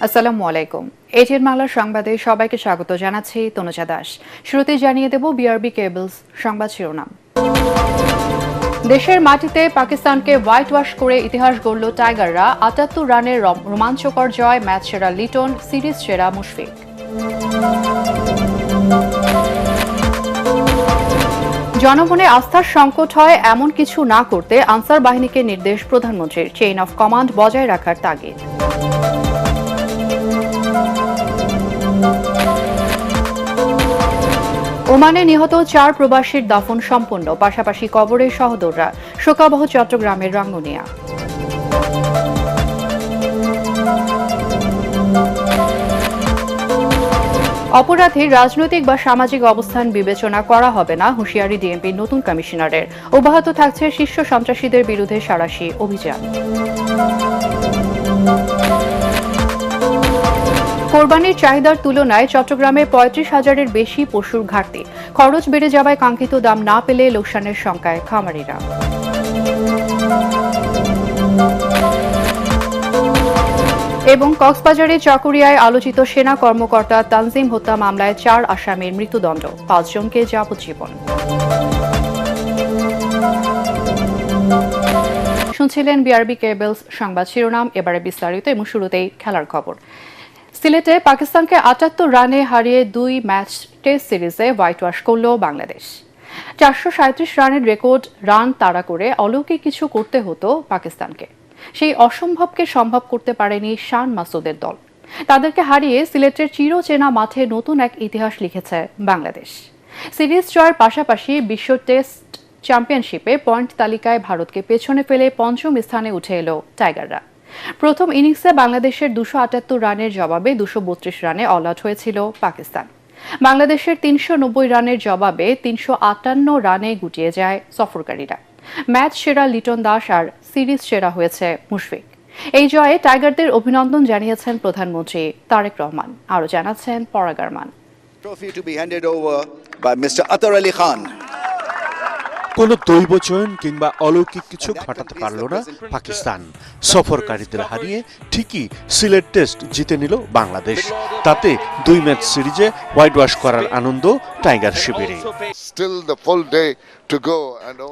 আসসালামু আলাইকুম। এটিএন বাংলার সংবাদে সবাইকে স্বাগত জানাচ্ছি তনুজা দাস। শুরুতে জানিয়ে দেব বিআরবি কেবলস সংবাদ শিরোনাম। দেশের মাটিতে পাকিস্তানকে হোয়াইট ওয়াশ করে ইতিহাস গড়ল টাইগাররা। ৭৮ রানের রোমাঞ্চকর জয়, ম্যাচ সেরা লিটন, সিরিজ সেরা মুশফিক। জনগণে আস্থার সংকট হয় এমন কিছু না করতে আনসার বাহিনীকে নির্দেশ প্রধানমন্ত্রীর। চেইন অফ কমান্ড বজায় রাখার তাগিদ। ওমানে নিহত ৪ প্রবাসীর দাফন সম্পন্ন, পাশাপাশি কবরে সহোদররা। শোকাবহ চট্টগ্রামের রাঙ্গুনিয়া। অপরাধীর রাজনৈতিক বা সামাজিক অবস্থান বিবেচনা করা হবে না, হুঁশিয়ারি ডিএমপির নতুন কমিশনারের। অব্যাহত থাকছে শীর্ষ সন্ত্রাসীদের বিরুদ্ধে সাঁড়াশি অভিযান। কোরবানির চাহিদার তুলনায় চট্টগ্রামে ৩৫,০০০-এর বেশি পশুর ঘাটতি। খরচ বেড়ে যাওয়ায় কাঙ্ক্ষিত দাম না পেলে লোকসানের শঙ্কায় খামারিরা। এবং কক্সবাজারে চকরিয়ায় আলোচিত সেনা কর্মকর্তা তানজিম হত্যা মামলায় ৪ আসামির মৃত্যুদণ্ড, ৫ জনকে যাবজ্জীবন। শুনছিলেন বিআরবি কেবলস সংবাদ শিরোনাম। এবারে বিস্তারিত এবং শুরুতেই খেলার খবর। সিলেটে পাকিস্তানকে ৭৮ রানে হারিয়ে ২ ম্যাচ টেস্ট সিরিজে হোয়াইট ওয়াশ করল বাংলাদেশ। ৪৩৭ রানের রেকর্ড রান তাড়া করে অলৌকিক কিছু করতে হতো পাকিস্তানকে। সেই অসম্ভবকে সম্ভব করতে পারেনি শান মাসুদের দল। তাদেরকে হারিয়ে সিলেটের চিরচেনা মাঠে নতুন এক ইতিহাস লিখেছে বাংলাদেশ। সিরিজ জয়ের পাশাপাশি বিশ্ব টেস্ট চ্যাম্পিয়নশিপে পয়েন্ট তালিকায় ভারতকে পেছনে ফেলে পঞ্চম স্থানে উঠে এলো টাইগাররা। প্রথম ইনিংসে বাংলাদেশের ২৭৮ রানের জবাবে ২৩২ রানে অল আউট হয়েছিল পাকিস্তান। বাংলাদেশের ৩৯০ রানের জবাবে ৩৫৮ রানে গুটিয়ে যায় সফরকারীরা। ম্যাচ সেরা লিটন দাস আর সিরিজ সেরা হয়েছে মুশফিক। এই জয়ে টাইগারদের অভিনন্দন জানিয়েছেন প্রধানমন্ত্রী তারেক রহমান। আরও জানাচ্ছেন পরাগ আরমান। কোনো দৈবচয়ন কিংবা অলৌকিক কিছু ঘটাতে পারল না পাকিস্তান। সফরকারীদের হারিয়ে ঠিকই সিলেট টেস্ট জিতে নিল বাংলাদেশ। তাতে ২ ম্যাচ সিরিজে হোয়াইট ওয়াশ করার আনন্দ টাইগার শিবিরে।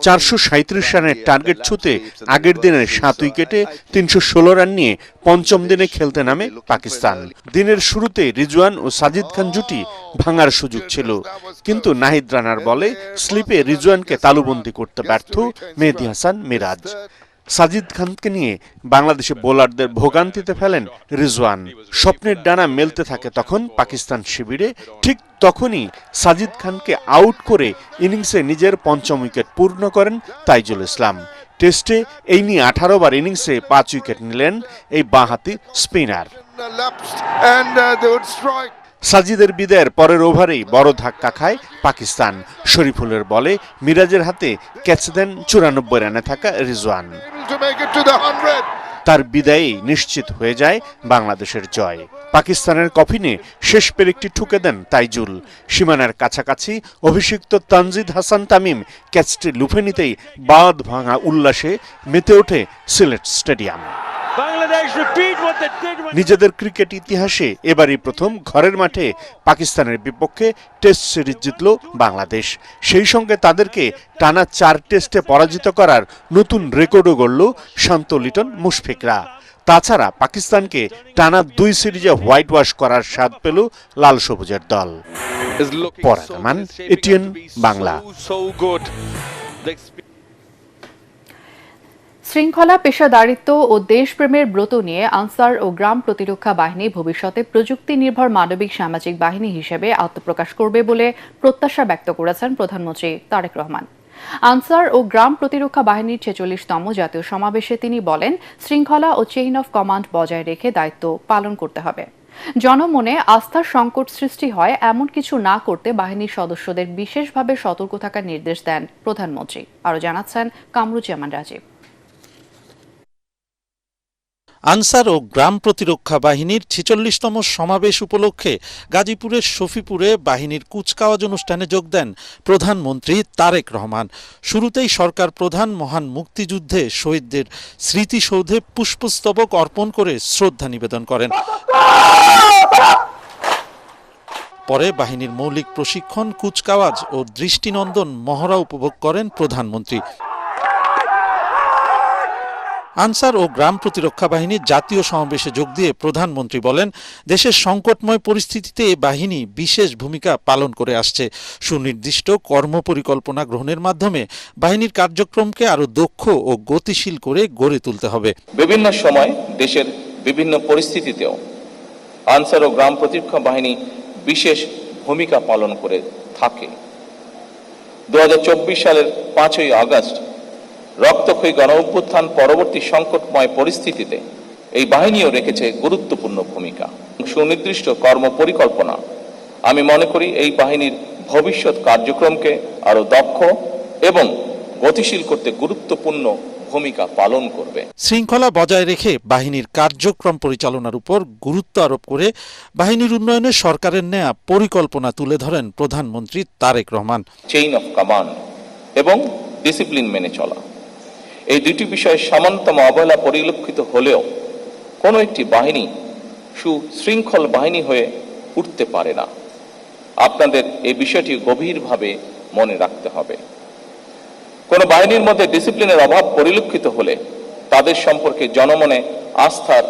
৪৩৭ রানের টার্গেট ছুঁতে আগের দিনের ৭ উইকেটে ৩১৬ রান নিয়ে পঞ্চম দিনে খেলতে নামে পাকিস্তান। দিনের শুরুতে রিজওয়ান ও সাজিদ খান জুটি ভাঙার সুযোগ ছিল, কিন্তু নাহিদ রানার বলে স্লিপে রিজওয়ানকে তালুবন্দী করতে ব্যর্থ মেহেদী হাসান মিরাজ। সাজিদ খানকে নিয়ে বাংলাদেশে বোলারদের ভোগান্তিতে ফেলেন রিজওয়ান। স্বপ্নের ডানা মেলতে থাকে তখন পাকিস্তান শিবিরে। ঠিক তখনই সাজিদ খানকে আউট করে ইনিংসে নিজের পঞ্চম উইকেট পূর্ণ করেন তাইজুল ইসলাম। টেস্টে এই নিয়ে ১৮ বার ইনিংসে ৫ উইকেট নিলেন এই বাঁহাতি স্পিনার। সাজিদের বিদায়ের পরের ওভারেই বড় ধাক্কা খায় পাকিস্তান। শরীফুলের বলে মিরাজের হাতে ক্যাচ দেন ৯৪ রানে থাকা রিজওয়ান। তার বিদায়েই নিশ্চিত হয়ে যায় বাংলাদেশের জয়। পাকিস্তানের কফিনে শেষ পেরেকটি ঠুকে দেন তাইজুল। সীমানার কাছাকাছি অভিষিক্ত তানজিদ হাসান তামিম ক্যাচটি লুফে নিতেই বাঁধ ভাঙা উল্লাসে মেতে ওঠে সিলেট স্টেডিয়াম। নিজেদের ক্রিকেট ইতিহাসে এবারই প্রথম ঘরের মাঠে পাকিস্তানের বিপক্ষে টেস্ট সিরিজ জিতল বাংলাদেশ। সেই সঙ্গে তাদেরকে টানা ৪ টেস্টে পরাজিত করার নতুন রেকর্ডও গড়ল শান্ত লিটন মুশফিকরা। তাছাড়া পাকিস্তানকে টানা ২ সিরিজে হোয়াইট ওয়াশ করার স্বাদ পেল লাল সবুজের দল। পরাগ আরমান, এটিএন বাংলা। শৃঙ্খলা, পেশাদারিত্ব ও দেশপ্রেমের ব্রত নিয়ে আনসার ও গ্রাম প্রতিরক্ষা বাহিনী ভবিষ্যতে প্রযুক্তি নির্ভর মানবিক সামাজিক বাহিনী হিসেবে আত্মপ্রকাশ করবে বলে প্রত্যাশা ব্যক্ত করেছেন প্রধানমন্ত্রী তারেক রহমান। আনসার ও গ্রাম প্রতিরক্ষা বাহিনীর ৪৬তম জাতীয় সমাবেশে তিনি বলেন, শৃঙ্খলা ও চেইন অফ কমান্ড বজায় রেখে দায়িত্ব পালন করতে হবে। জনমনে আস্থার সংকট সৃষ্টি হয় এমন কিছু না করতে বাহিনীর সদস্যদের বিশেষভাবে সতর্ক থাকার নির্দেশ দেন প্রধানমন্ত্রী। আরও জানাচ্ছেন কামরুজ্জামান রাজীব। আনসার ও গ্রাম প্রতিরক্ষা বাহিনীর ৪৬তম সমাবেশ উপলক্ষে গাজীপুরের শফিপুরে বাহিনীর কুচকাওয়াজ অনুষ্ঠানে যোগ দেন প্রধানমন্ত্রী তারেক রহমান। শুরুতেই সরকার প্রধান মহান মুক্তিযুদ্ধে শহীদদের স্মৃতিসৌধে পুষ্পস্তবক অর্পণ করে শ্রদ্ধা নিবেদন করেন। পরে বাহিনীর মৌলিক প্রশিক্ষণ, কুচকাওয়াজ ও দৃষ্টিনন্দন মহড়া উপভোগ করেন প্রধানমন্ত্রী। আনসার ও গ্রাম প্রতিরক্ষা বাহিনীর জাতীয় সমাবেশে যোগ দিয়ে প্রধানমন্ত্রী বলেন, দেশের সংকটময় পরিস্থিতিতে এই বাহিনী বিশেষ ভূমিকা পালন করে আসছে। সুনির্দিষ্ট কর্মপরিকল্পনা গ্রহণের মাধ্যমে বাহিনীর কার্যক্রমকে আরও দক্ষ ও গতিশীল করে গড়ে তুলতে হবে। বিভিন্ন সময় দেশের বিভিন্ন পরিস্থিতিতেও আনসার ও গ্রাম প্রতিরক্ষা বাহিনী বিশেষ ভূমিকা পালন করে থাকে। 2024 সালের 5ই আগস্ট রক্তক্ষয়ী গণঅভ্যুত্থান পরবর্তী সংকটময় পরিস্থিতিতে এই বাহিনীও রেখেছে গুরুত্বপূর্ণ ভূমিকা। সুনির্দিষ্ট কর্মপরিকল্পনা আমি মনে করি এই বাহিনীর ভবিষ্যৎ কার্যক্রমকে আরো দক্ষ এবং গতিশীল করতে গুরুত্বপূর্ণ ভূমিকা পালন করবে। শৃঙ্খলা বজায় রেখে বাহিনীর কার্যক্রম পরিচালনার উপর গুরুত্ব আরোপ করে বাহিনীর উন্নয়নে সরকারের নেয়া পরিকল্পনা তুলে ধরেন প্রধানমন্ত্রী Tarique Rahman. Chain of command এবং ডিসিপ্লিন মেনে চলা, এই দুটি বিষয়ে সামান্যতম অবহেলা পরিলক্ষিত হলেও কোনো একটি বাহিনী সুশৃঙ্খল বাহিনী হয়ে উঠতে পারে না। আপনাদের এই বিষয়টি গভীরভাবে মনে রাখতে হবে। কোনো বাহিনীর মধ্যে ডিসিপ্লিনের অভাব পরিলক্ষিত হলে তাদের সম্পর্কে জনমনে আস্থার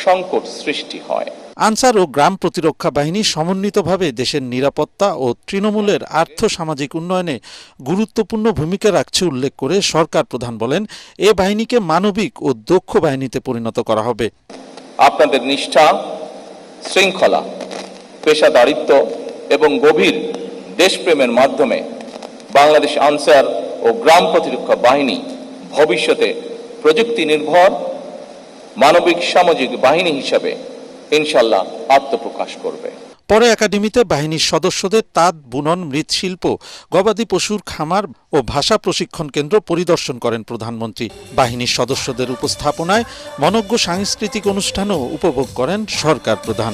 সংকট সৃষ্টি হয়। আনসার ও গ্রাম প্রতিরক্ষা বাহিনী সমন্বিতভাবে দেশের নিরাপত্তা ও তৃণমূলের আর্থ-সামাজিক উন্নয়নে গুরুত্বপূর্ণ ভূমিকা রাখছে উল্লেখ করে সরকার প্রধান বলেন, এ বাহিনীকে মানবিক ও দক্ষ বাহিনীতে পরিণত করা হবে। আপনাদের নিষ্ঠা, শৃঙ্খলা, পেশাদারিত্ব এবং গভীর দেশপ্রেমের মাধ্যমে বাংলাদেশ আনসার ও গ্রাম প্রতিরক্ষা বাহিনী ভবিষ্যতে প্রযুক্তি নির্ভর মানবিক সামাজিক বাহিনী হিসাবে ইনশাল্লাহ আত্মপ্রকাশ করবে। পরে একাডেমিতে বাহিনীর সদস্যদের তাঁত বুনন, মৃৎশিল্প, গবাদি পশুর খামার ও ভাষা প্রশিক্ষণ কেন্দ্র পরিদর্শন করেন প্রধানমন্ত্রী। বাহিনীর সদস্যদের উপস্থাপনায় মনোজ্ঞ সাংস্কৃতিক অনুষ্ঠানও উপভোগ করেন সরকার প্রধান।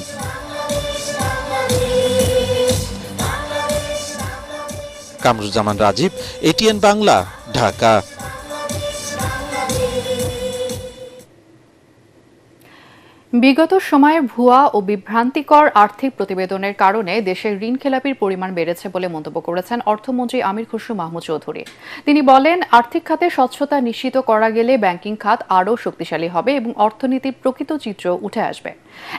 কামরুজ্জামান রাজীব, এটিএন বাংলা, ঢাকা। বিগত সময়ে ভুয়া ও বিভ্রান্তিকর আর্থিক প্রতিবেদনের কারণে দেশের ঋণ খেলাপির পরিমাণ বেড়েছে বলে মন্তব্য করেছেন অর্থমন্ত্রী আমির খসরু মাহমুদ চৌধুরী। তিনি বলেন, আর্থিক খাতে স্বচ্ছতা নিশ্চিত করা গেলে ব্যাংকিং খাত আরও শক্তিশালী হবে এবং অর্থনীতির প্রকৃত চিত্র উঠে আসবে।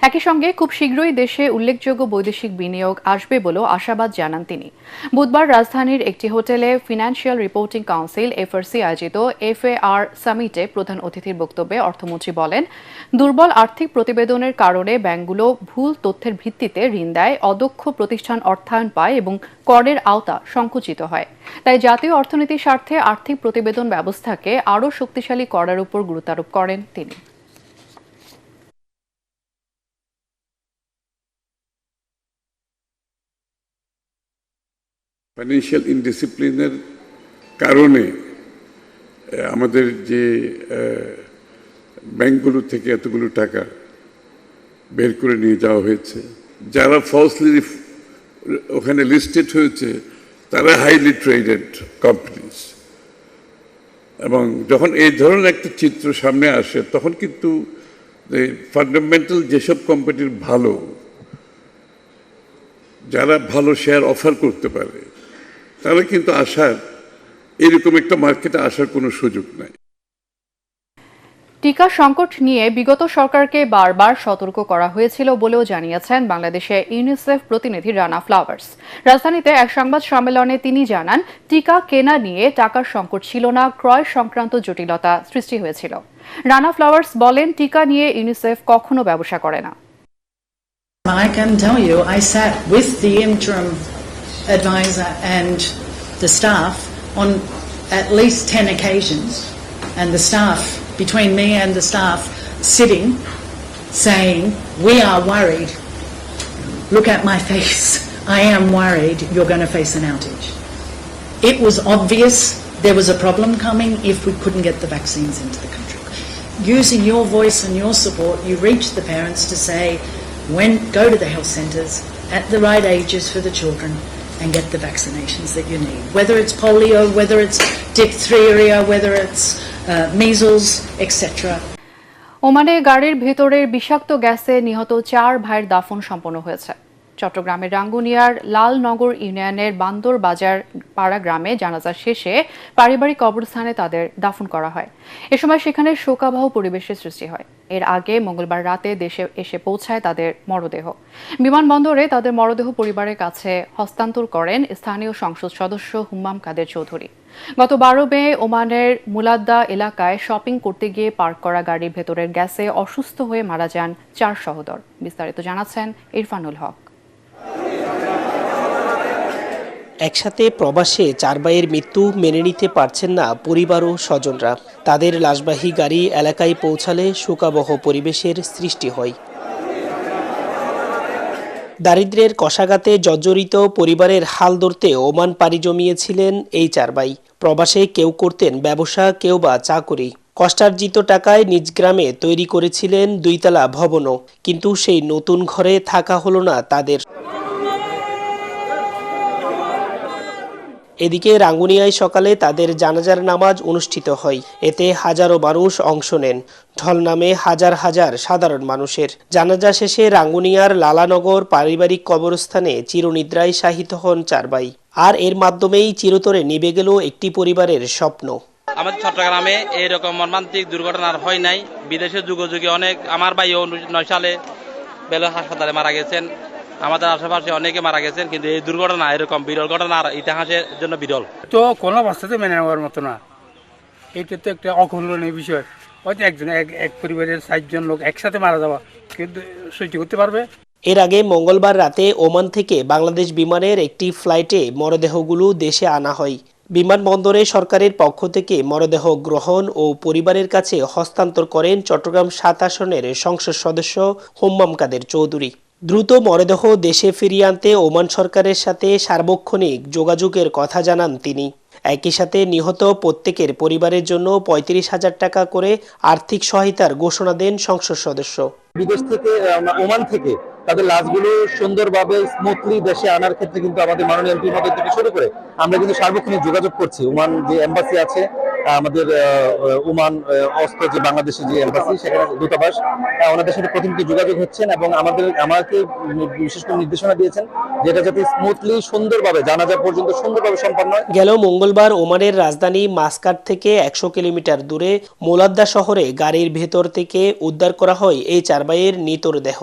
একই সঙ্গে খুব শীঘ্রই দেশে উল্লেখযোগ্য বৈদেশিক বিনিয়োগ আসবে বলেও আশাবাদ জানান তিনি। বুধবার রাজধানীর একটি হোটেলে ফিনান্সিয়াল রিপোর্টিং কাউন্সিল এফআরসি আয়োজিত এফএআর সামিটে প্রধান অতিথির বক্তব্যে অর্থমন্ত্রী বলেন, দুর্বল আর্থিক প্রতিবেদনের কারণে ব্যাংকগুলো ভুল তথ্যের ভিত্তিতে ঋণ দেয়, অদক্ষ প্রতিষ্ঠান অর্থায়ন পায় এবং করের আওতা সংকুচিত হয়। তাই জাতীয় অর্থনীতির স্বার্থে আর্থিক প্রতিবেদন ব্যবস্থাকে আরও শক্তিশালী করার উপর গুরুত্ব আরোপ করেন তিনি। ফাইন্যান্সিয়াল ইনডিসিপ্লিনের কারণে আমাদের যে ব্যাংকগুলো থেকে এতগুলো টাকা বের করে নিয়ে যাওয়া হয়েছে, যারা ফলসলি ওখানে লিস্টেড হয়েছে তারা হাইলি ট্রেডেড কোম্পানিজ। এবং যখন এই ধরনের একটা চিত্র সামনে আসে তখন কিন্তু ফান্ডামেন্টাল যেসব কোম্পানির ভালো, যারা ভালো শেয়ার অফার করতে পারে, তারা কিন্তু এরকম একটা মার্কেটে আসার কোনো সুযোগ নাই। টিকা সংকট নিয়ে বিগত সরকারকে বারবার সতর্ক করা হয়েছিল বলেও জানিয়েছেন বাংলাদেশে ইউনিসেফ প্রতিনিধি রানা ফ্লাওয়ার্স। রাজধানীতে এক সংবাদ সম্মেলনে তিনি জানান, টিকা কেনা নিয়ে টাকার সংকট ছিল না, ক্রয় সংক্রান্ত জটিলতা সৃষ্টি হয়েছিল। রানা ফ্লাওয়ার্স বলেন, টিকা নিয়ে ইউনিসেফ কখনো ব্যবসা করে না। I can tell you, I sat with the interim advisor and the staff on at least 10 occasions, and the staff, between me and the staff, sitting, saying, we are worried. Look at my face. I am worried you're going to face an outage. It was obvious there was a problem coming if we couldn't get the vaccines into the country. using your voice and your support, you reach the parents to say, go to the health centres at the right ages for the children and get the vaccinations that you need. Whether it's polio, whether it's diphtheria, whether it's measles, etc. ওমানে গাড়ির ভেতরের বিষাক্ত গ্যাসে নিহত 4 ভাইয়ের দাফন সম্পন্ন হয়েছে। চট্টগ্রামের রাঙ্গুনিয়ার লালনগর ইউনিয়নের বান্দর বাজার পাড়া গ্রামে জানাজা শেষে পারিবারিক কবরস্থানে তাদের দাফন করা হয়। এ সময় সেখানে শোকাবহ পরিবেশের সৃষ্টি হয়। এর আগে মঙ্গলবার রাতে দেশে এসে পৌঁছায় তাদের মরদেহ। বিমানবন্দরে তাদের মরদেহ পরিবারের কাছে হস্তান্তর করেন স্থানীয় সংসদ সদস্য হুম্মাম কাদের চৌধুরী। গত 12 মে ওমানের মুলাদ্দা এলাকায় শপিং করতে গিয়ে পার্ক করা গাড়ির ভেতরের গ্যাসে অসুস্থ হয়ে মারা যান 4 সহোদর। বিস্তারিত জানাচ্ছেন ইরফানুল হক। একসাথে প্রবাসে 4 ভাইয়ের মৃত্যু মেনে নিতে পারছেন না পরিবার ও স্বজনরা। তাদের লাশবাহী গাড়ি এলাকায় পৌঁছালে শোকাবহ পরিবেশের সৃষ্টি হয়। দারিদ্র্যের কষাঘাতে জর্জরিত পরিবারের হাল ধরতে ওমান পাড়ি জমিয়েছিলেন এই 4 ভাই। প্রবাসে কেউ করতেন ব্যবসা, কেউ বা চাকুরি। কষ্টার্জিত টাকায় নিজ গ্রামে তৈরি করেছিলেন 2 তলা ভবনও, কিন্তু সেই নতুন ঘরে থাকা হলো না তাদের। এদিকে রাঙ্গুনিয়ায় সকালে তাদের জানাজার নামাজ অনুষ্ঠিত হয়। এতে হাজারো মানুষ অংশ নেন। ঢল নামে হাজার হাজার সাধারণ মানুষের। জানাজা শেষে রাঙ্গুনিয়ার লালানগর পারিবারিক কবরস্থানে চিরনিদ্রায় শায়িত হন 4 ভাই। আর এর মাধ্যমেই চিরতরে নিভে গেল একটি পরিবারের স্বপ্ন। আমাদের চট্টগ্রামে এইরকম মর্মান্তিক দুর্ঘটনা আর হয় নাই। বিদেশে যুগে যুগে অনেক, আমার ভাইও 9 সালে বেলর হাসপাতালে মারা গেছেন, আমাদের আশেপাশে অনেকে মারা গেছেন, কিন্তু এই দুর্ঘটনা এরকম বিরল ঘটনা আর ইতিহাসের জন্য বিরল। তো কোনো অবস্থাতে মেনে নেওয়ার মতো না। এটা তো একটা অকল্পনীয় বিষয়। হয়তো এক পরিবারের 4 জন লোক একসাথে মারা যাওয়া, কিন্তু সহ্য করতে পারবে? এর আগে মঙ্গলবার রাতে ওমান থেকে বাংলাদেশ বিমানের একটি ফ্লাইটে মরদেহগুলো দেশে আনা হয়। বিমানবন্দরে সরকারের পক্ষ থেকে মরদেহ গ্রহণ ও পরিবারের কাছে হস্তান্তর করেন চট্টগ্রাম 7 আসনের সংসদ সদস্য হুম্মাম কাদের চৌধুরী। দ্রুত মরদেহ দেশে ফিরিয়ে আনতে ওমান সরকারের সাথে সার্বক্ষণিক যোগাযোগের কথা জানান তিনি। একই সাথে নিহত প্রত্যেকের পরিবারের জন্য 35,000 টাকা করে আর্থিক সহায়তার ঘোষণা দেন সংসদ সদস্য। বিদেশ থেকে, ওমান থেকে তাদের লাশগুলো সুন্দরভাবে স্মুথলি দেশে আনার ক্ষেত্রে কিন্তু আমাদের মাননীয় এমপি মহোদয় থেকে শুরু করে আমরা কিন্তু সার্বক্ষণিক যোগাযোগ করছি। ওমান যে এম্বাসি আছে, আমাদের ওমান অস্ত যে বাংলাদেশের যে এম্বাসি, সেখানে দূতাবাস, ওনাদের সাথে প্রতিনিয়ত যোগাযোগ হচ্ছেন এবং আমাকে বিশেষ করে নির্দেশনা দিয়েছেন যেটা যাতে স্মুথলি সুন্দরভাবে জানাজা পর্যন্ত সুন্দরভাবে সম্পন্ন হয়। গেল মঙ্গলবার ওমানের রাজধানী মাসকাট থেকে 100 কিলোমিটার দূরে মোলাদ্দা শহরে গাড়ির ভেতর থেকে উদ্ধার করা হয় এই 4 ভাইয়ের নিতর দেহ।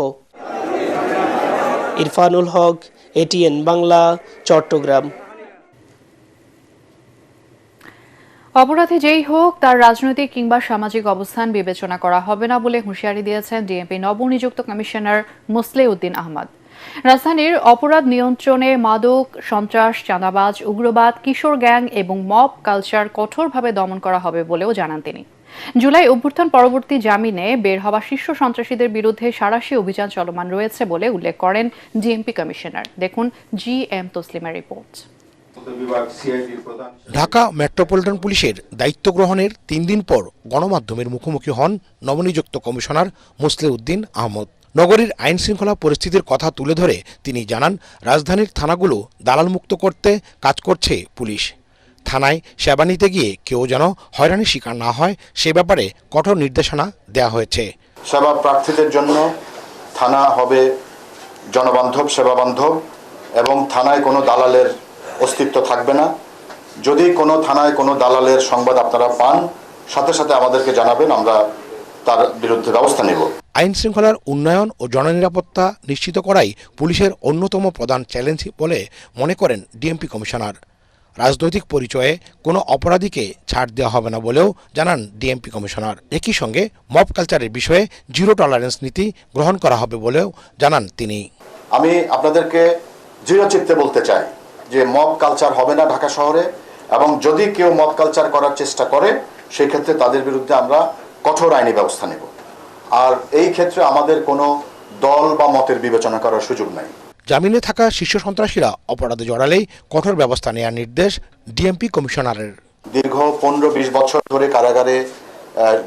ইরফানুল হক, এটিএন বাংলা, চট্টগ্রাম। অপরাধী যেই হোক, তার রাজনৈতিক কিংবা সামাজিক অবস্থান বিবেচনা করা হবে না বলে হুঁশিয়ারি দিয়েছেন ডিএমপি নবনিযুক্ত কমিশনার মোসলেউদ্দিন আহমদ। রাজধানীর অপরাধ নিয়ন্ত্রণে মাদক, সন্ত্রাস, চাঁদাবাজ, উগ্রবাদ, কিশোর গ্যাং এবং মব কালচার কঠোরভাবে দমন করা হবে বলেও জানান তিনি। জুলাই অভ্যুত্থান পরবর্তী জামিনে বের হওয়া শীর্ষ সন্ত্রাসীদের বিরুদ্ধে সাঁড়াশি অভিযান চলমান রয়েছে বলে উল্লেখ করেন ডিএমপি কমিশনার। দেখুন GM তসলিমার রিপোর্ট। ঢাকা মেট্রোপলিটন পুলিশের দায়িত্ব গ্রহণের 3 দিন পর গণমাধ্যমের মুখোমুখি হন নবনিযুক্ত কমিশনার মোসলেউদ্দিন আহমদ। নগরীর আইন শৃঙ্খলা পরিস্থিতির কথা তুলে ধরে তিনি জানান, রাজধানীর থানাগুলো দালালমুক্ত করতে কাজ করছে পুলিশ। থানায় সেবা নিতে গিয়ে কেউ যেন হয়রানির শিকার না হয় সে ব্যাপারে কঠোর নির্দেশনা দেওয়া হয়েছে। সেবা প্রার্থীদের জন্য থানা হবে জনবান্ধব, সেবাবান্ধব এবং থানায় কোনো দালালের অস্তিত্ব থাকবে না। যদি কোনো থানায় কোনো দালালের সংবাদ আপনারা পান, সাথে সাথে আমাদেরকে জানাবেন, আমরা তার বিরুদ্ধে ব্যবস্থা নেব। আইন শৃঙ্খলার উন্নয়ন ও জননিরাপত্তা নিশ্চিত করাই পুলিশের অন্যতম প্রধান চ্যালেঞ্জ বলে মনে করেন ডিএমপি কমিশনার। রাজনৈতিক পরিচয়ে কোনো অপরাধীকে ছাড় দেওয়া হবে না বলেও জানান ডিএমপি কমিশনার। একই সঙ্গে মব কালচারের বিষয়ে 0 টলারেন্স নীতি গ্রহণ করা হবে বলেও জানান তিনি। আমি আপনাদেরকে দৃঢ়চিত্তে বলতে চাই যে মব কালচার হবে না ঢাকা শহরে, এবং যদি কেউ মব কালচার করার চেষ্টা করে সেক্ষেত্রে তাদের বিরুদ্ধে আমরা কঠোর আইনি ব্যবস্থা নেব। আর এই ক্ষেত্রে আমাদের কোনো দল বা মতের বিবেচনা করার সুযোগ নাই। জামিনে থাকা শীর্ষ সন্ত্রাসীরা অপরাধে জড়ালেই কঠোর ব্যবস্থা নেওয়ার নির্দেশ ডিএমপি কমিশনারের। দীর্ঘ 15-20 বছর ধরে কারাগারে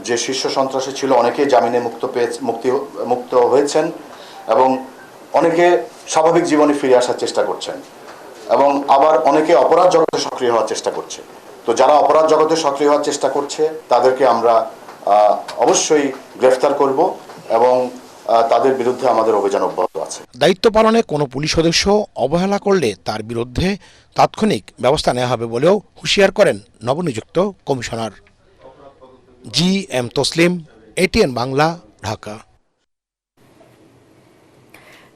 যে শীর্ষ সন্ত্রাসী ছিল অনেকেই জামিনে মুক্ত হয়েছেন এবং অনেকে স্বাভাবিক জীবনে ফিরে আসার চেষ্টা করছেন এবং আবার অনেকে অপরাধ জগতে সক্রিয় হওয়ার চেষ্টা করছে। তো যারা অপরাধ জগতে সক্রিয় হওয়ার চেষ্টা করছে তাদেরকে আমরা অবশ্যই গ্রেফতার করব এবং তাদের বিরুদ্ধে আমাদের অভিযান অব্যাহত আছে। দায়িত্ব পালনে কোনো পুলিশ সদস্য অবহেলা করলে তার বিরুদ্ধে তাৎক্ষণিক ব্যবস্থা নেওয়া হবে বলেও হুঁশিয়ার করেন নবনিযুক্ত commissioner. GM Taslim, ATN Bangla, Dhaka.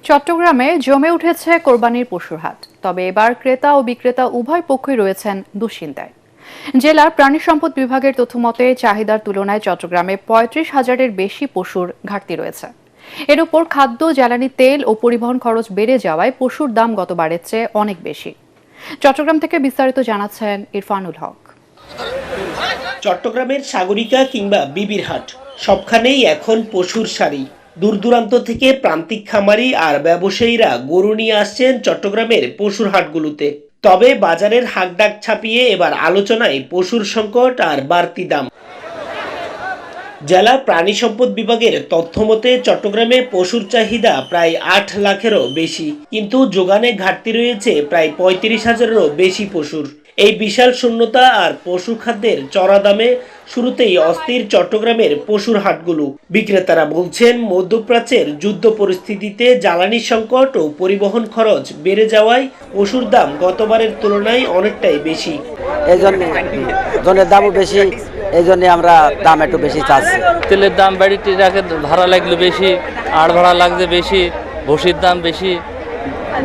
চট্টগ্রামে জমে উঠেছে কোরবানির পশুর হাট, তবে এবার ক্রেতা ও বিক্রেতা উভয় পক্ষই রয়েছেন দুশ্চিন্তায়। জেলার প্রাণী সম্পদ বিভাগের তথ্যমতে চাহিদার তুলনায় চট্টগ্রামে 35,000-এর বেশি পশুর ঘাটতি রয়েছে। এর উপর খাদ্য, জ্বালানি তেল ও পরিবহন খরচ বেড়ে যাওয়ায় পশুর দাম গতবারের চেয়ে অনেক বেশি। চট্টগ্রাম থেকে বিস্তারিত জানাচ্ছেন ইরফানুল হক। চট্টগ্রামের সাগরিকা কিংবা বিবির হাট, সবখানেই এখন পশুর সারি। দূর দূরান্ত থেকে প্রান্তিক খামারি আর ব্যবসায়ীরা গরু নিয়ে আসছেন চট্টগ্রামের পশুর হাটগুলোতে। তবে বাজারের হাকডাক ছাপিয়ে এবার আলোচনায় পশুর সংকট আর বাড়তি দাম। জেলা প্রাণী সম্পদ বিভাগের তথ্যমতে চট্টগ্রামে পশুর চাহিদা প্রায় 8 লাখেরও বেশি, কিন্তু যোগানে ঘাটতি রয়েছে প্রায় 35,000-এরও বেশি পশুর। এই বিশাল শূন্যতা আর পশু খাদ্যের চড়া দামে শুরুতেই অস্থির চট্টগ্রামের পশুর হাটগুলো। বিক্রেতারা বলছেন, মধ্যপ্রাচ্যের যুদ্ধ পরিস্থিতিতে জ্বালানি সংকট ও পরিবহন খরচ বেড়ে যাওয়ায় পশুর দাম গতবারের তুলনায় অনেকটাই বেশি। এই জন্য দামও বেশি, এই জন্য আমরা দাম একটু বেশি চাচ্ছি। তেলের দাম বাড়ি, ট্রাকের ভাড়া লাগলো বেশি, আড় ভাড়া লাগছে বেশি, ভুসির দাম বেশি।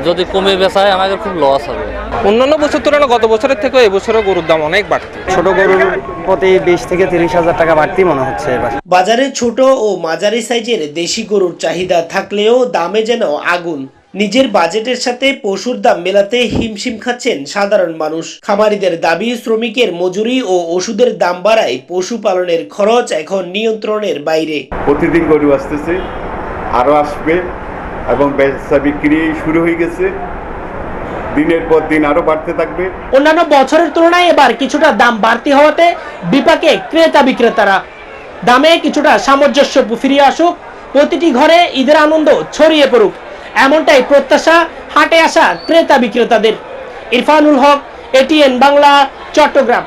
যদি কমে বেচায় আমাদের খুব লস হবে। অন্যান্য বছর তুলনায় গত বছরের থেকে এবছরে গরুর দাম অনেক বাড়তি। ছোট গরুর প্রতি 20 থেকে 30,000 টাকা বাড়তি মনে হচ্ছে এবার। বাজারে ছোট ও মাঝারি সাইজের দেশি গরুর চাহিদা থাকলেও দামে যেন আগুন। নিজের বাজেটের সাথে পশুর দাম মেলাতে হিমশিম খাচ্ছেন সাধারণ মানুষ। খামারিদের দাবি, শ্রমিকের মজুরি ও ওষুধের দাম বাড়ায় পশুপালনের খরচ এখন নিয়ন্ত্রণের বাইরে। প্রতিদিন গরু আসতেছে, আরো আসবে এবং বেচা বিক্রি শুরু হয়ে গেছে, দিনের পর দিন আরো বাড়তে থাকবে। অন্যান্য বছরের তুলনায় এবার কিছুটা দাম বাড়তি হওয়াতে বিপাকে ক্রেতা বিক্রেতারা। দামে কিছুটা সামঞ্জস্য ফিরিয়ে আসুক, প্রতিটি ঘরে ঈদের আনন্দ ছড়িয়ে পড়ুক, এমনটাই প্রত্যাশা হাটে আসা ক্রেতা বিক্রেতাদের। ইরফানুল হক, ATN বাংলা, চট্টগ্রাম।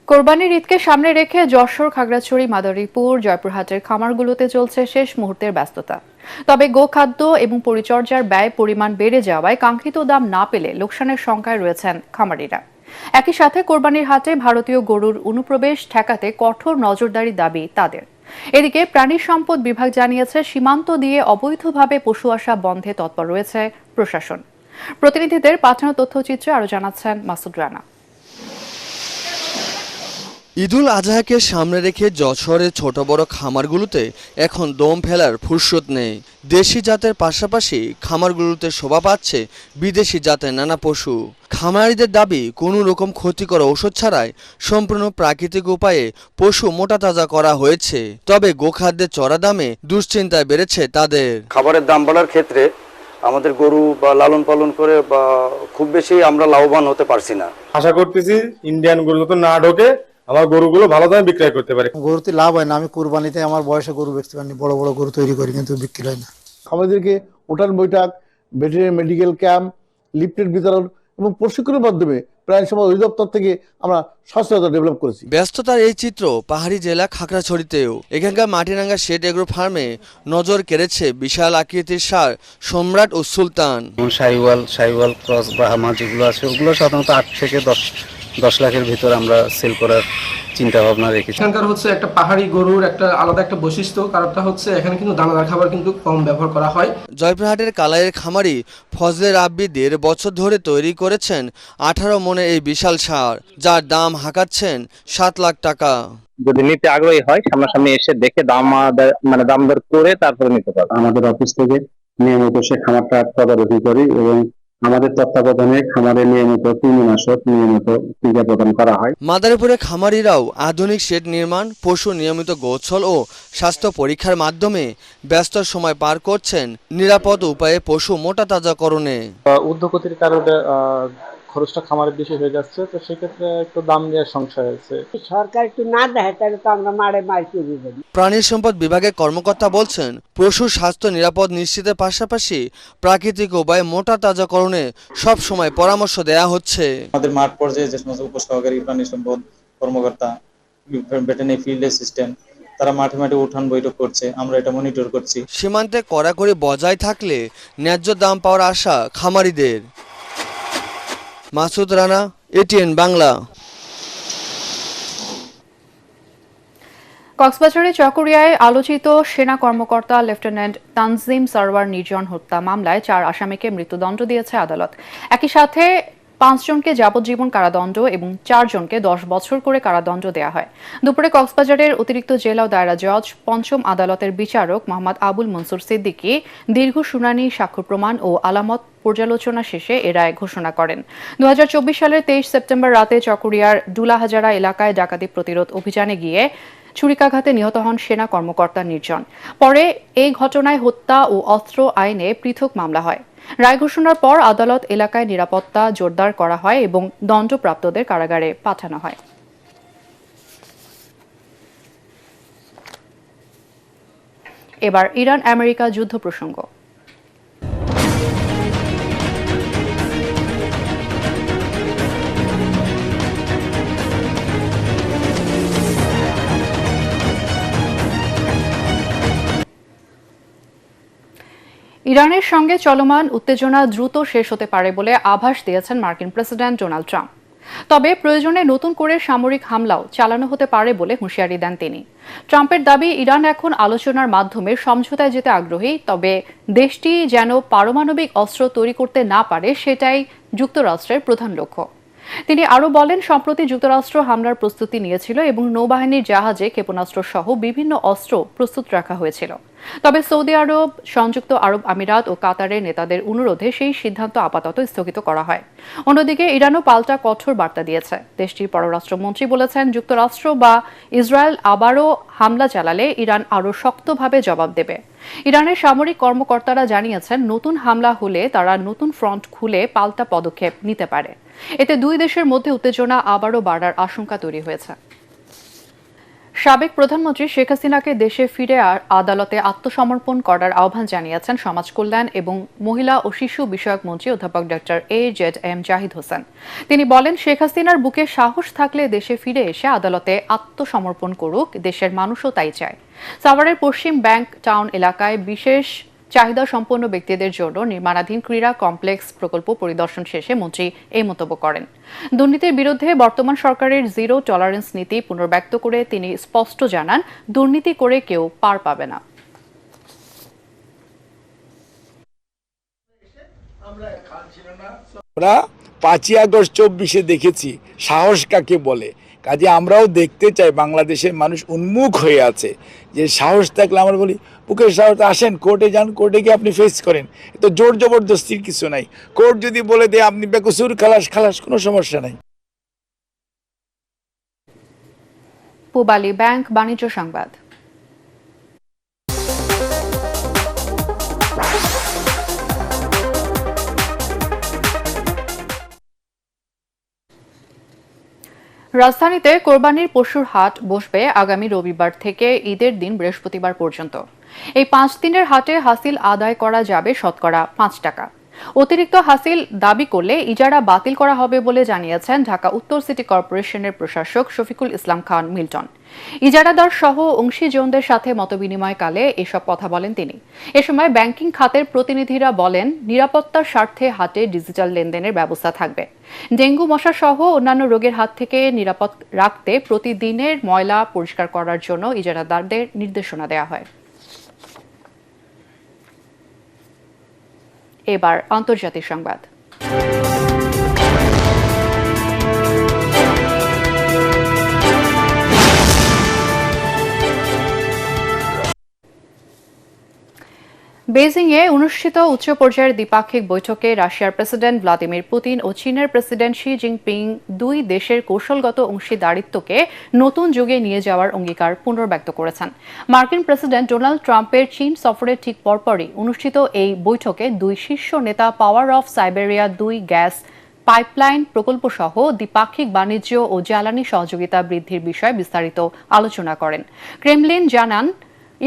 কোরবানির ঈদকে সামনে রেখে যশোর, খাগড়াছড়ি, মাদারীপুর, জয়পুরহাটের খামারগুলোতে চলছে শেষ মুহূর্তের ব্যস্ততা। তবে গোখাদ্য এবং পরিচর্যার ব্যয় পরিমাণ বেড়ে যাওয়ায় কাঙ্ক্ষিত দাম না পেলে লোকসানের শঙ্কায় রয়েছেন খামারিরা। একই সাথে কোরবানির হাটে ভারতীয় গরুর অনুপ্রবেশ ঠেকাতে কঠোর নজরদারি দাবি তাদের। এদিকে প্রাণী সম্পদ বিভাগ জানিয়েছে, সীমান্ত দিয়ে অবৈধভাবে পশু আসা বন্ধে তৎপর রয়েছে প্রশাসন। প্রতিনিধিদের পাঠানো তথ্যচিত্রে আরো জানাচ্ছেন মাসুদ রানা। ঈদুল আজহাকে সামনে রেখে যশোরের ছোট বড় খামারগুলোতে এখন দম ফেলার ফুরসত নেই। দেশি জাতের পাশাপাশি খামারগুলোতে শোভা পাচ্ছে বিদেশি জাতের নানা পশু। খামারিদের দাবি, কোনো রকম ক্ষতিকর ঔষধ ছাড়াই সম্পূর্ণ প্রাকৃতিক উপায়ে পশু মোটা তাজা করা হয়েছে। তবে গোখাদ্যের চড়া দামে দুশ্চিন্তায় বেড়েছে তাদের। খাবারের দাম বাড়ার ক্ষেত্রে আমাদের গরু বা লালন পালন করে বা খুব বেশি আমরা লাভবান হতে পারছি না। আশা করতেছি ইন্ডিয়ান গরু তো না ঢোকে, আমার গরুগুলো ভালো দামে বিক্রয় করতে পারে। গরুতে লাভ হয় না। আমি কুরবানিতে আমার বয়সে গরু বেচতে পারিনি, বড় বড় গরু তৈরি করি কিন্তু বিক্রি হয় না। আমাদেরকে উঠান বৈঠক, ভেটেরিনারি মেডিকেল ক্যাম্প, লিফলেট বিতরণ এবং প্রশিক্ষণের মাধ্যমে প্রাণী সম্পদ অধিদপ্তর থেকে আমরা সচেতনতা ডেভেলপ করেছি। ব্যস্ততার এই চিত্র পাহাড়ি জেলা খাগড়াছড়িতেও। এখানকার মাটিরাঙ্গা শেড এগ্রো ফার্মে নজর কেড়েছে বিশাল আকৃতির ষাঁড় সম্রাট ও সুলতান। সাইওয়াল ক্রস ব্রাহ্মা যেগুলো আছে ওগুলো সাধারণত 8 থেকে 10 লাখের ভিতর আমরা সেল করার চিন্তা ভাবনা রেখেছি। এখানকার হচ্ছে একটা পাহাড়ি গরুর একটা আলাদা একটা বৈশিষ্ট্য, কারণটা হচ্ছে এখানে কিন্তু দানাদার খাবার কিন্তু কম ব্যবহার করা হয়। জয়পুরহাটের কালাইয়ের খামারি ফজলে রাব্বি 1.5 বছর ধরে তৈরি করেছেন 18 মনে এই বিশাল ষাঁড়, যার দাম হাঁকাচ্ছেন 7 লাখ টাকা। যদি নিতে আগ্রহী হয় সামনাসামনি এসে দেখে দাম দর করে তারপরে নিতে পারবে। আমাদের অফিস থেকে নিয়মিত সে খামারটা তদারকি করি এবং আমাদের তত্ত্বাবধানে খামারে নিয়মিত কৃমিনাশক, নিয়মিত টিকা প্রদান করা হয়। মাদারীপুরে খামারিরাও আধুনিক শেড নির্মাণ, পশু নিয়মিত গোছল ও স্বাস্থ্য পরীক্ষার মাধ্যমে ব্যস্ত সময় পার করছেন নিরাপদ উপায়ে পশু মোটা তাজাকরণে। ঊর্ধ্বগতির কারণে খরচটা খামারের বেশি হয়ে যাচ্ছে, তো সেক্ষেত্রে একটু দাম নিয়ে সংশয় আছে। সরকার একটু না দেয় তাহলে তো আমরা মারে মার করে দেব। প্রাণী সম্পদ বিভাগের কর্মকর্তা বলছেন, পশুর স্বাস্থ্য নিরাপদ নিশ্চিতের পাশাপাশি প্রাকৃতিক উপায়ে মোটা তাজাকরণে সব সময় পরামর্শ দেয়া হচ্ছে। আমাদের মাঠ পর্যায়ে যে সমস্ত উপসহকারী প্রাণী সম্পদ কর্মকর্তা, ভেটেরিনারি ফিল্ড অ্যাসিস্ট্যান্ট, তারা মাঠে মাঠে উঠান বৈঠক করছে, আমরা এটা মনিটর করছি। সীমান্তে কড়াকড়ি বজায় থাকলে ন্যায্য দাম পাওয়ার আশা খামারিদের। মাসুদ রানা, এটিএন বাংলা। কক্সবাজারের চকরিয়ায় আলোচিত সেনা কর্মকর্তা লেফটেন্যান্ট তানজিম সারওয়ার নির্জন হত্যা মামলায় 4 আসামিকে মৃত্যুদণ্ড দিয়েছে আদালত। একই সাথে 5 জনকে যাবজ্জীবন কারাদণ্ড এবং 4 জনকে 10 বছর করে কারাদণ্ড দেওয়া হয়। দুপুরে কক্সবাজারের অতিরিক্ত জেলা ও দায়রা জজ 5ম আদালতের বিচারক মোহাম্মদ আবুল মনসুর সিদ্দিকী দীর্ঘ শুনানি, সাক্ষ্য প্রমাণ ও আলামত পর্যালোচনা শেষে এ রায় ঘোষণা করেন। 2024 সালের 23 সেপ্টেম্বর রাতে চকরিয়ার ডুলাহাজারা এলাকায় ডাকাতি প্রতিরোধ অভিযানে গিয়ে ছুরিকাঘাতে নিহত হন সেনা কর্মকর্তা নির্জন। পরে এই ঘটনায় হত্যা ও অস্ত্র আইনে পৃথক মামলা হয়। রায় ঘোষণার পর আদালত এলাকায় নিরাপত্তা জোরদার করা হয় এবং দণ্ডপ্রাপ্তদের কারাগারে পাঠানো হয়। এবার ইরান আমেরিকা যুদ্ধ প্রসঙ্গ। ইরানের সঙ্গে চলমান উত্তেজনা দ্রুত শেষ হতে পারে বলে আভাস দিয়েছেন মার্কিন প্রেসিডেন্ট ডোনাল্ড ট্রাম্প। তবে প্রয়োজনে নতুন করে সামরিক হামলাও চালানো হতে পারে বলে হুঁশিয়ারি দেন তিনি। ট্রাম্পের দাবি, ইরান এখন আলোচনার মাধ্যমে সমঝোতায় যেতে আগ্রহী, তবে দেশটি যেন পারমাণবিক অস্ত্র তৈরি করতে না পারে সেটাই যুক্তরাষ্ট্রের প্রধান লক্ষ্য। তিনি আরও বলেন, সম্প্রতি যুক্তরাষ্ট্র হামলার প্রস্তুতি নিয়েছিল এবং নৌবাহিনীর জাহাজে ক্ষেপণাস্ত্র সহ বিভিন্ন অস্ত্র প্রস্তুত রাখা হয়েছিল। তবে সৌদি আরব, সংযুক্ত আরব আমিরাত ও কাতারের নেতাদের অনুরোধে সেই সিদ্ধান্ত আপাতত স্থগিত করা হয়। অন্যদিকে ইরানও পাল্টা কঠোর বার্তা দিয়েছে। দেশটির পররাষ্ট্রমন্ত্রী বলেছেন, যুক্তরাষ্ট্র বা ইসরায়েল আবারও হামলা চালালে ইরান আরও শক্তভাবে জবাব দেবে। ইরানের সামরিক কর্মকর্তারা জানিয়েছেন, নতুন হামলা হলে তারা নতুন ফ্রন্ট খুলে পাল্টা পদক্ষেপ নিতে পারে। এতে দুই দেশের মধ্যে উত্তেজনা আবারও বাড়ার আশঙ্কা তৈরি হয়েছে। সাবেক প্রধানমন্ত্রী শেখ হাসিনাকে দেশে ফিরে আদালতে আত্মসমর্পণ করার আহ্বান জানিয়েছেন সমাজ কল্যাণ এবং মহিলা ও শিশু বিষয়ক মন্ত্রী অধ্যাপক ডক্টর AZM জাহিদ হোসেন। তিনি বলেন, শেখ হাসিনার বুকে সাহস থাকলে দেশে ফিরে এসে আদালতে আত্মসমর্পণ করুক, দেশের মানুষও তাই চায়। সাভারের পশ্চিম ব্যাংক টাউন এলাকায় বিশেষ চাহিদা সম্পন্ন ব্যক্তিদের জন্য নির্মাণাধীন ক্রীড়া কমপ্লেক্স প্রকল্প পরিদর্শন শেষে মন্ত্রী এই মন্তব্য করেন। দুর্নীতির বিরুদ্ধে বর্তমান সরকারের জিরো টলারেন্স নীতি পুনর্ব্যক্ত করে তিনি স্পষ্ট জানান, দুর্নীতি করে কেউ পার পাবে না। আমরা 5ই আগস্ট 24-এ দেখেছি সাহস কাকে বলে। কাজে আমরাও দেখতে চাই বাংলাদেশের মানুষ উন্মুখ হয়ে আছে, যে সাহস থাকলে আমরা বলি বুকের সাহস, আসেন কোর্টে যান, কোর্টে গিয়ে আপনি ফেস করেন। তো জোর জবরদস্তির কিছু নাই। কোর্ট যদি বলে দেয় আপনি বেকসুর, খালাস, কোনো সমস্যা নাই। পূবালী ব্যাংক বাণিজ্য সংবাদ। রাজধানীতে কোরবানির পশুর হাট বসবে আগামী রবিবার থেকে ঈদের দিন বৃহস্পতিবার পর্যন্ত। এই 5 দিনের হাটে হাসিল আদায় করা যাবে শতকরা 5 টাকা। অতিরিক্ত হাসিল দাবি করলে ইজারা বাতিল করা হবে বলে জানিয়েছেন ঢাকা উত্তর সিটি কর্পোরেশনের প্রশাসক শফিকুল ইসলাম খান মিল্টন। ইজারাদার সহ অংশীজনদের সাথে মতবিনিময়কালে এসব কথা বলেন তিনি। এ সময় ব্যাংকিং খাতের প্রতিনিধিরা বলেন, নিরাপত্তার স্বার্থে হাটে ডিজিটাল লেনদেনের ব্যবস্থা থাকবে। ডেঙ্গু মশা সহ অন্যান্য রোগের হাত থেকে নিরাপদ রাখতে প্রতিদিনের ময়লা পরিষ্কার করার জন্য ইজারাদারদের নির্দেশনা দেওয়া হয়। এবার আন্তর্জাতিক সংবাদ। বেজিংয়ে অনুষ্ঠিত উচ্চ পর্যায়ের দ্বিপাক্ষিক বৈঠকে রাশিয়ার প্রেসিডেন্ট ভ্লাদিমির পুতিন ও চীনের প্রেসিডেন্ট শি জিনপিং দুই দেশের কৌশলগত অংশীদারিত্বকে নতুন যুগে নিয়ে যাওয়ার অঙ্গীকার পুনর্ব্যক্ত করেছেন। মার্কিন প্রেসিডেন্ট ডোনাল্ড ট্রাম্পের চীন সফরের ঠিক পরপরই অনুষ্ঠিত এই বৈঠকে দুই শীর্ষ নেতা power of Siberia 2 gas pipeline প্রকল্প সহ দ্বিপাক্ষিক বাণিজ্য ও জ্বালানি সহযোগিতা বৃদ্ধির বিষয়ে বিস্তারিত আলোচনা করেন। ক্রেমলিন জানান,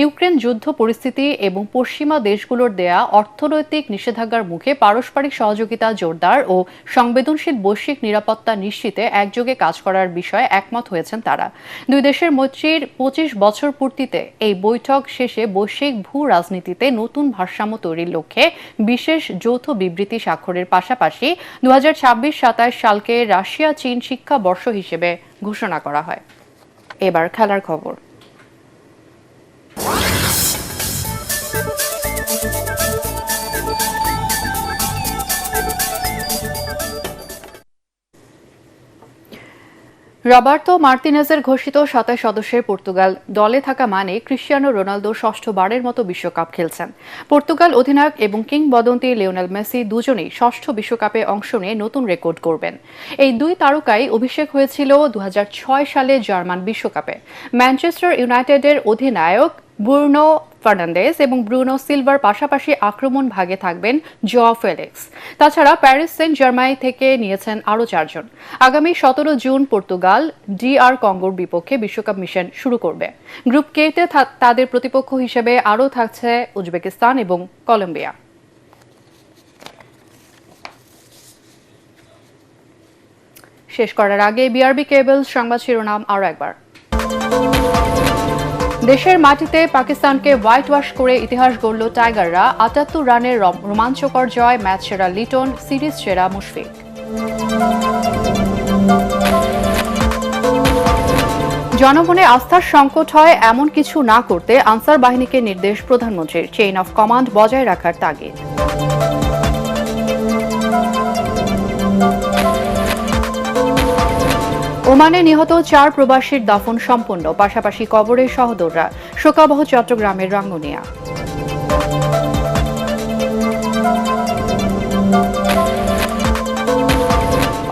ইউক্রেন যুদ্ধ পরিস্থিতি এবং পশ্চিমা দেশগুলোর দেয়া অর্থনৈতিক নিষেধাজ্ঞার মুখে পারস্পরিক সহযোগিতা জোরদার ও সংবেদনশীল বৈশ্বিক নিরাপত্তা নিশ্চিতে একযোগে কাজ করার বিষয়ে একমত হয়েছেন তারা। দুই দেশের মৈত্রীর ২৫ বছর পূর্তিতে এই বৈঠক শেষে বৈশ্বিক ভূ রাজনীতিতে নতুন ভারসাম্য তৈরির লক্ষ্যে বিশেষ যৌথ বিবৃতি স্বাক্ষরের পাশাপাশি ২০২৬-২৭ সালকে রাশিয়া চীন শিক্ষা বর্ষ হিসেবে ঘোষণা করা হয়। এবার খেলার খবর। রবার্তো মার্তিনেজের ঘোষিত ২৭ সদস্যের পর্তুগাল দলে থাকা মানে ক্রিস্টিয়ানো রোনালদো ষষ্ঠবারের মতো বিশ্বকাপ খেলছেন। পর্তুগাল অধিনায়ক এবং কিংবদন্তি লিওনেল মেসি দুজনেই ষষ্ঠ বিশ্বকাপে অংশ নিয়ে নতুন রেকর্ড করবেন। এই দুই তারকাই অভিষেক হয়েছিল ২০০৬ সালে জার্মান বিশ্বকাপে। ম্যানচেস্টার ইউনাইটেডের অধিনায়ক ব্রুনো ফার্নান্দেজ এবং ব্রুনো সিলভার পাশাপাশি আক্রমণ ভাগে থাকবেন জোয়াও ফেলিক্স। তাছাড়া প্যারিস সেন্ট জার্মাই থেকে নিয়েছেন আরও ৪ জন। আগামী ১৭ জুন পর্তুগাল DR কঙ্গোর বিপক্ষে বিশ্বকাপ মিশন শুরু করবে। গ্রুপ কে-তে তাদের প্রতিপক্ষ হিসেবে আরও থাকছে উজবেকিস্তান এবং কলম্বিয়া। শেষ করার আগে BRB কেবলস সংবাদ শিরোনাম আরও একবার। দেশের মাটিতে পাকিস্তানকে হোয়াইট ওয়াশ করে ইতিহাস গড়ল টাইগাররা। ৭৮ রানের রোমাঞ্চকর জয়। ম্যাচ সেরা লিটন, সিরিজ সেরা মুশফিক। জনগণের আস্থার সংকট হয় এমন কিছু না করতে আনসার বাহিনীকে নির্দেশ প্রধানমন্ত্রীর। চেইন অফ কমান্ড বজায় রাখার তাগিদ। ওমানে নিহত ৪ প্রবাসীর দাফন সম্পন্ন, পাশাপাশি কবরে সহোদররা। শোকাবহ চট্টগ্রামের রাঙ্গুনিয়া।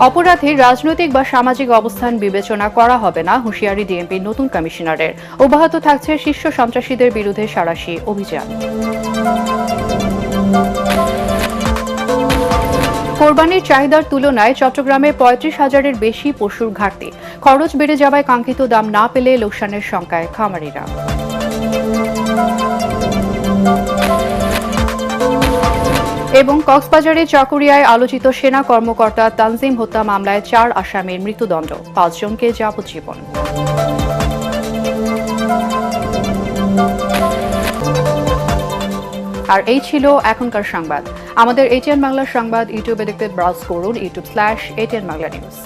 অপরাধীর রাজনৈতিক বা সামাজিক অবস্থান বিবেচনা করা হবে না, হুঁশিয়ারি ডিএমপির নতুন কমিশনারের। অব্যাহত থাকছে শীর্ষ সন্ত্রাসীদের বিরুদ্ধে সাঁড়াশি অভিযান। কোরবানির চাহিদার তুলনায় চট্টগ্রামে ৩৫,০০০-এর বেশি পশুর ঘাটতি। খরচ বেড়ে যাওয়ায় কাঙ্ক্ষিত দাম না পেলে লোকসানের শঙ্কায় খামারিরা। এবং কক্সবাজারে চকরিয়ায় আলোচিত সেনা কর্মকর্তা তানজিম হত্যা মামলায় ৪ আসামির মৃত্যুদণ্ড, ৫ জনকে যাবজ্জীবন। আর এই ছিল এখনকার সংবাদ। আমাদের ATN বাংলা সংবাদ ইউটিউবে দেখতে ব্রাউজ করুন youtube/ATN Bangla News।